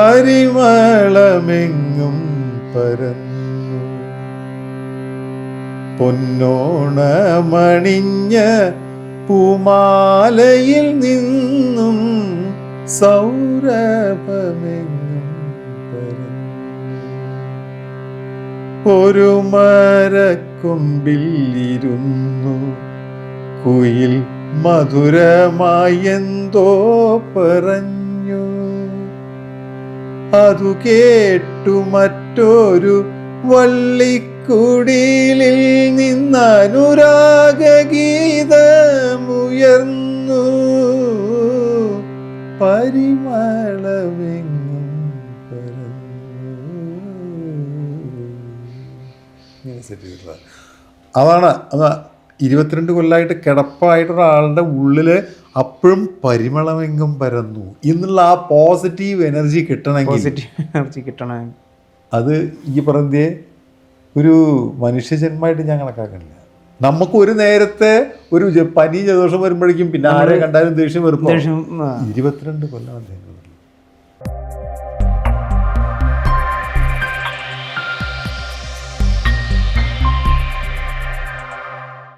പരിമളമെങ്ങും പരന്നു. പൊന്നോണമണിഞ്ഞ പൂമാലയിൽ നിന്നും സൗരഭമെങ്ങും പരന്നു. ഒരു മരക്കൊമ്പിലിരുന്നു കുയിൽ മധുരമായെന്തോ പറഞ്ഞു. അതു കേട്ടു മറ്റൊരു വള്ളിക്കുടിലിൽ നിന്നനുരാഗഗീതമുയർന്നു. പരിമളമെങ്ങും പരന്നു. അതാണ് 22 കൊല്ലമായിട്ട് കിടപ്പായിട്ടുള്ള ആളുടെ ഉള്ളില് അപ്പോഴും പരിമളമെങ്കും പരന്നു എന്നുള്ള ആ പോസിറ്റീവ് എനർജി കിട്ടണമെങ്കിൽ അത് ഈ പറഞ്ഞ ഒരു മനുഷ്യജന്മമായിട്ട് ഞാൻ കണക്കാക്കണില്ല. നമുക്ക് ഒരു നേരത്തെ ഒരു പനി ജലദോഷം വരുമ്പോഴേക്കും പിന്നെ ആരെ കണ്ടാലും ദേഷ്യം വെറുപ്പം. 22 കൊല്ലം അദ്ദേഹം